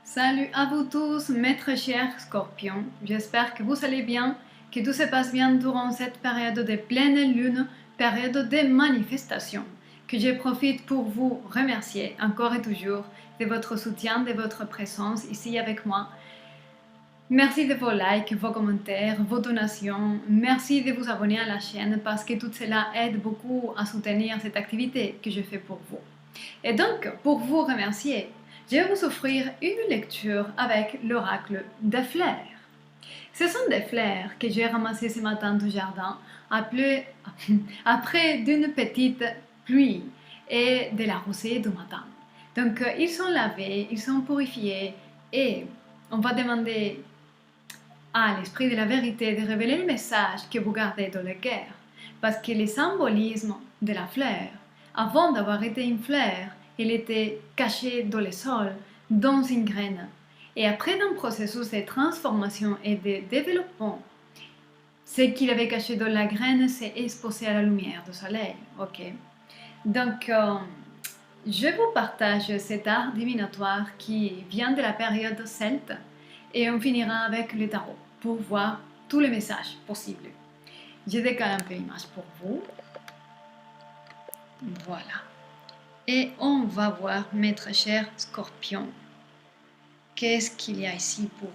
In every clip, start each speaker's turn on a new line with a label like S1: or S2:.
S1: Salut à vous tous, maîtres chers scorpions. J'espère que vous allez bien, que tout se passe bien durant cette période de pleine lune, période de manifestation. Que je profite pour vous remercier encore et toujours de votre soutien, de votre présence ici avec moi. Merci de vos likes, vos commentaires, vos donations. Merci de vous abonner à la chaîne parce que tout cela aide beaucoup à soutenir cette activité que je fais pour vous. Et donc, pour vous remercier, je vais vous offrir une lecture avec l'oracle des fleurs. Ce sont des fleurs que j'ai ramassées ce matin du jardin après d'une petite pluie et de la rosée du matin. Donc, ils sont lavés, ils sont purifiés et on va demander à l'esprit de la vérité de révéler le message que vous gardez dans le cœur. Parce que le symbolisme de la fleur, avant d'avoir été une fleur, il était caché dans le sol, dans une graine. Et après un processus de transformation et de développement, ce qu'il avait caché dans la graine s'est exposé à la lumière du soleil. Ok. Donc, je vous partage cet art divinatoire qui vient de la période celte et on finira avec le tarot pour voir tous les messages possibles. Je décale un peu l'image pour vous. Voilà. Et on va voir, maître cher scorpion, qu'est-ce qu'il y a ici pour vous.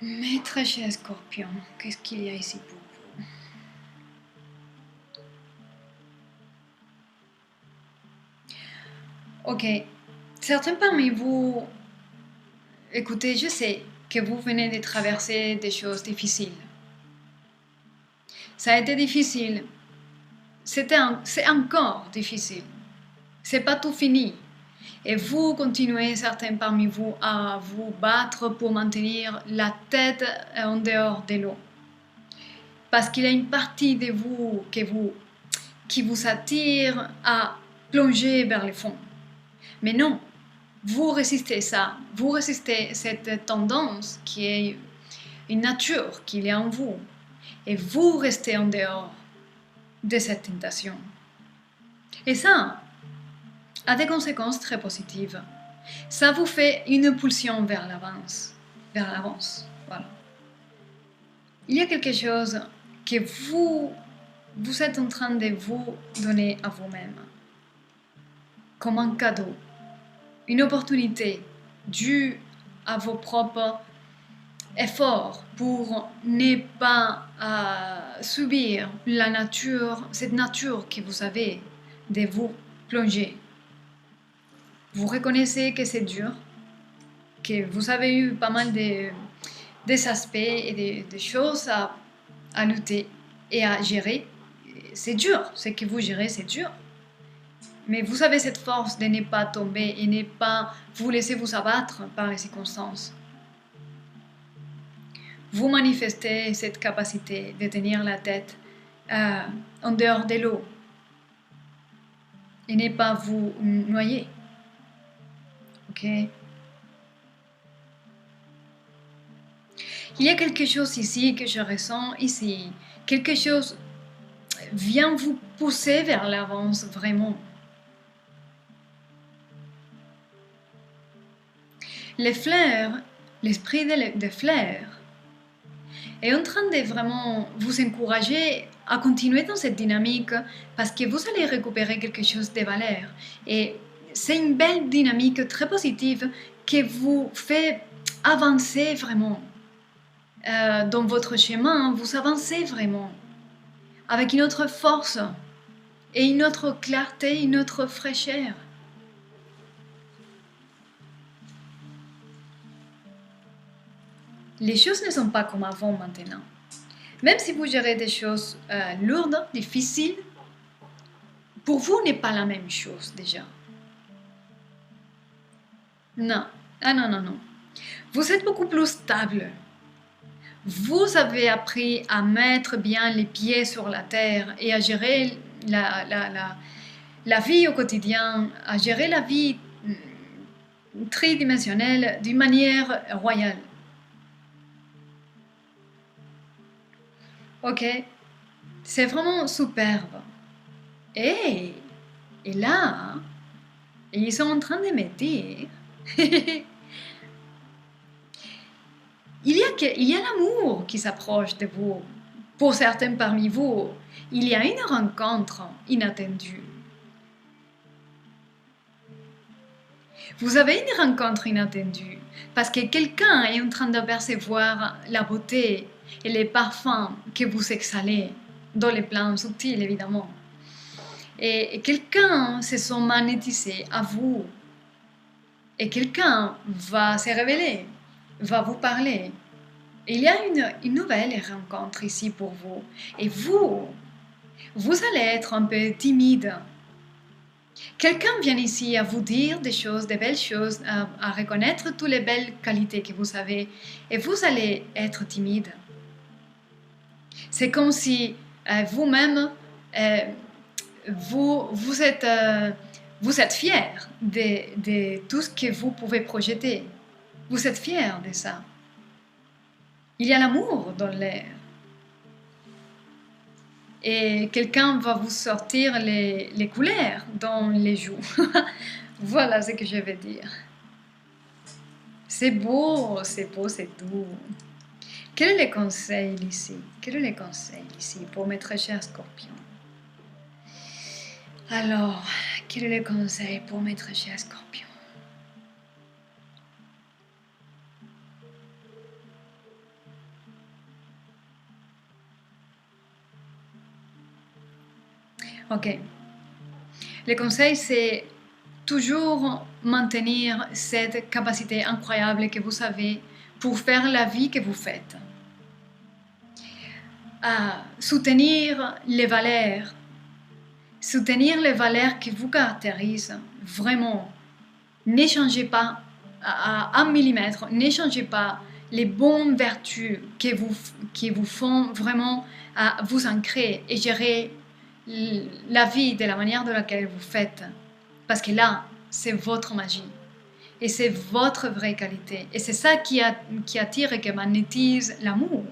S1: Maître cher scorpion, qu'est-ce qu'il y a ici pour vous? Ok, certains parmi vous, écoutez, je sais que vous venez de traverser des choses difficiles. Ça a été difficile. C'est encore difficile. C'est pas tout fini. Et vous continuez, certains parmi vous, à vous battre pour maintenir la tête en dehors de l'eau. Parce qu'il y a une partie de vous qui vous attire à plonger vers le fond. Mais non, vous résistez ça. Vous résistez cette tendance qui est une nature qu'il y a en vous. Et vous restez en dehors de cette tentation. Et ça a des conséquences très positives. Ça vous fait une pulsion vers l'avance. Voilà. Il y a quelque chose que vous êtes en train de vous donner à vous-même, comme un cadeau, une opportunité due à vos propres efforts pour ne pas subir cette nature que vous avez de vous plonger. Vous reconnaissez que c'est dur, que vous avez eu pas mal des aspects et des choses à lutter et à gérer. C'est dur, ce que vous gérez, c'est dur. Mais vous avez cette force de ne pas tomber et ne pas vous laisser vous abattre par les circonstances. Vous manifestez cette capacité de tenir la tête en dehors de l'eau et ne pas vous noyer. Ok? Il y a quelque chose ici que je ressens ici. Quelque chose vient vous pousser vers l'avance vraiment. Les fleurs, l'esprit des fleurs est en train de vraiment vous encourager à continuer dans cette dynamique parce que vous allez récupérer quelque chose de valeur. Et c'est une belle dynamique très positive qui vous fait avancer vraiment. Dans votre chemin, vous avancez vraiment avec une autre force et une autre clarté, une autre fraîcheur. Les choses ne sont pas comme avant maintenant. Même si vous gérez des choses lourdes, difficiles, pour vous n'est pas la même chose déjà. Non, non. Vous êtes beaucoup plus stable. Vous avez appris à mettre bien les pieds sur la terre et à gérer la vie au quotidien, à gérer la vie tridimensionnelle d'une manière royale. Ok, c'est vraiment superbe. Et, et là, ils sont en train de me dire, il y a l'amour qui s'approche de vous. Pour certains parmi vous, il y a une rencontre inattendue. Vous avez une rencontre inattendue parce que quelqu'un est en train d'apercevoir la beauté et les parfums que vous exhalez dans les plans subtils, évidemment. Et quelqu'un se sent magnétisé à vous. Et quelqu'un va se révéler, va vous parler. Il y a une nouvelle rencontre ici pour vous. Et vous allez être un peu timide. Quelqu'un vient ici à vous dire des choses, des belles choses, à reconnaître toutes les belles qualités que vous avez. Et vous allez être timide. C'est comme si vous-même, vous êtes fier de tout ce que vous pouvez projeter. Vous êtes fier de ça. Il y a l'amour dans l'air. Et quelqu'un va vous sortir les couleurs dans les joues. Voilà ce que je veux dire. C'est beau, c'est beau, c'est doux. Quel est le conseil ici? Quel est le conseil ici pour mes très chers scorpions? Alors, quel est le conseil pour mes très chers scorpions? Ok. Le conseil, c'est toujours maintenir cette capacité incroyable que vous avez pour faire la vie que vous faites. Soutenir les valeurs qui vous caractérisent vraiment. N'échangez pas à 1 millimètre, n'échangez pas les bonnes vertus qui vous font vraiment vous ancrer et gérer la vie de la manière de laquelle vous faites. Parce que là, c'est votre magie. Et c'est votre vraie qualité. Et c'est ça qui attire et qui magnétise l'amour.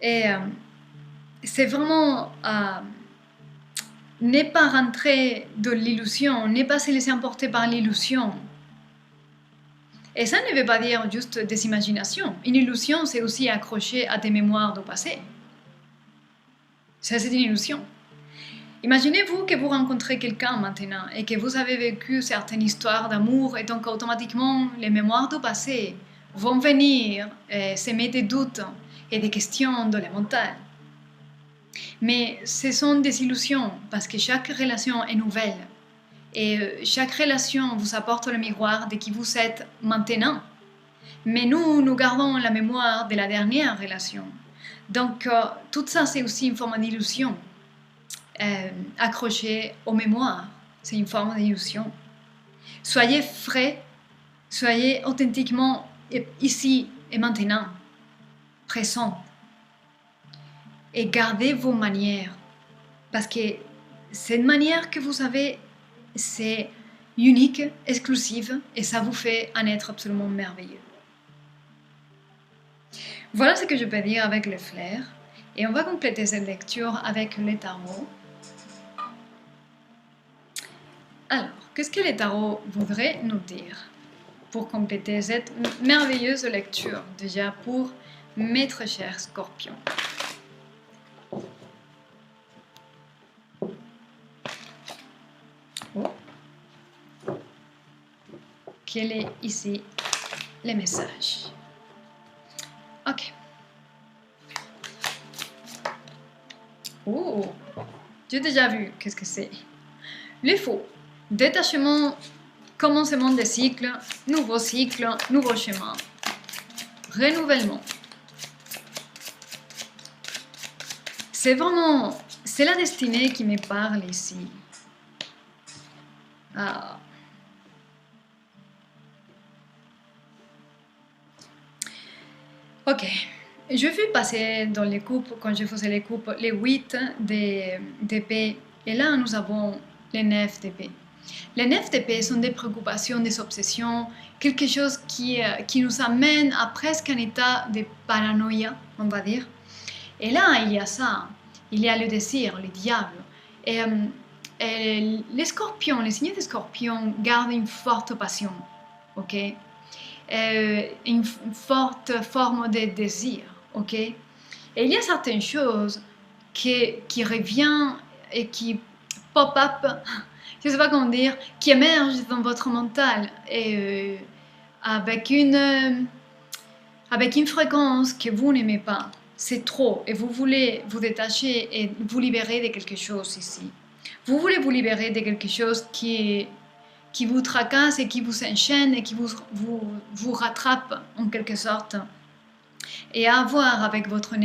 S1: Et c'est vraiment ne pas rentrer dans l'illusion, ne pas se laisser emporter par l'illusion. Et ça ne veut pas dire juste des imaginations. Une illusion, c'est aussi accroché à des mémoires du passé. Ça, c'est une illusion. Imaginez-vous que vous rencontrez quelqu'un maintenant et que vous avez vécu certaines histoires d'amour et donc automatiquement les mémoires du passé vont venir semer des doutes et des questions dans le mental. Mais ce sont des illusions parce que chaque relation est nouvelle et chaque relation vous apporte le miroir de qui vous êtes maintenant. Mais nous gardons la mémoire de la dernière relation. Donc tout ça c'est aussi une forme d'illusion accrochée aux mémoires. C'est une forme d'illusion. Soyez frais, soyez authentiquement ici et maintenant, présent. Et gardez vos manières. Parce que cette manière que vous avez, c'est unique, exclusive, et ça vous fait un être absolument merveilleux. Voilà ce que je peux dire avec le flair. Et on va compléter cette lecture avec les tarots. Alors, qu'est-ce que les tarots voudraient nous dire pour compléter cette merveilleuse lecture, déjà pour mes très chers scorpions? Quel est ici le message? Ok. Oh, j'ai déjà vu qu'est-ce que c'est. Le faux. Détachement, commencement des cycles, nouveau chemin. Renouvellement. C'est la destinée qui me parle ici. Ah. Ok, je vais passer dans les coupes, quand je faisais les coupes, les 8 d'épée. Et là, nous avons les 9 d'épée. Les 9 d'épée sont des préoccupations, des obsessions, quelque chose qui nous amène à presque un état de paranoïa, on va dire. Et là, il y a ça, il y a le désir, le diable. Et les scorpions, les signes des scorpions gardent une forte passion, ok? Une forte forme de désir, ok? Et il y a certaines choses qui reviennent et qui pop-up, je ne sais pas comment dire, qui émergent dans votre mental et avec une fréquence que vous n'aimez pas. C'est trop et vous voulez vous détacher et vous libérer de quelque chose ici. Vous voulez vous libérer de quelque chose qui vous tracasse et qui vous enchaîne et qui vous rattrape en quelque sorte. Et à voir avec votre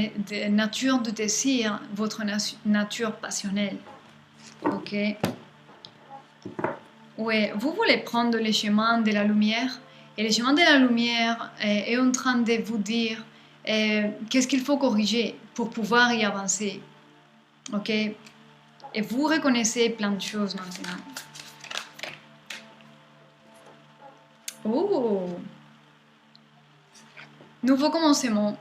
S1: nature de désir, votre nature passionnelle. Ok? Oui, vous voulez prendre le chemin de la lumière. Et le chemin de la lumière est en train de vous dire qu'est-ce qu'il faut corriger pour pouvoir y avancer. Ok? Et vous reconnaissez plein de choses maintenant. Oh! Nouveau commencement.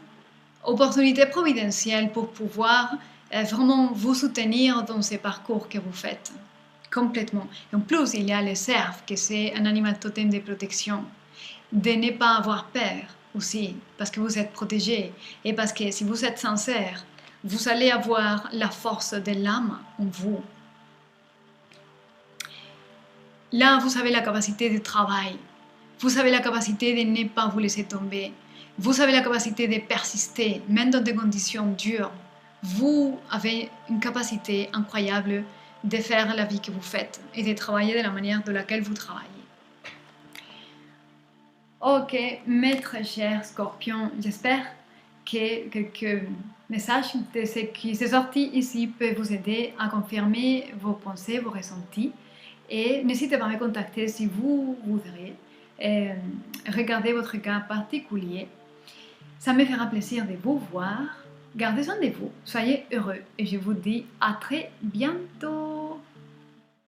S1: Opportunité providentielle pour pouvoir vraiment vous soutenir dans ce parcours que vous faites. Complètement. Et en plus, il y a les cerfs, que c'est un animal totem de protection. De ne pas avoir peur aussi, parce que vous êtes protégé. Et parce que si vous êtes sincère, vous allez avoir la force de l'âme en vous. Là, vous avez la capacité de travail. Vous avez la capacité de ne pas vous laisser tomber. Vous avez la capacité de persister, même dans des conditions dures. Vous avez une capacité incroyable de faire la vie que vous faites et de travailler de la manière de laquelle vous travaillez. Ok, mes très chers scorpions, j'espère que quelques messages de ce qui s'est sorti ici peuvent vous aider à confirmer vos pensées, vos ressentis. Et n'hésitez pas à me contacter si vous voudrez regarder votre cas particulier. Ça me fera plaisir de vous voir. Gardez soin de vous, soyez heureux et je vous dis à très bientôt.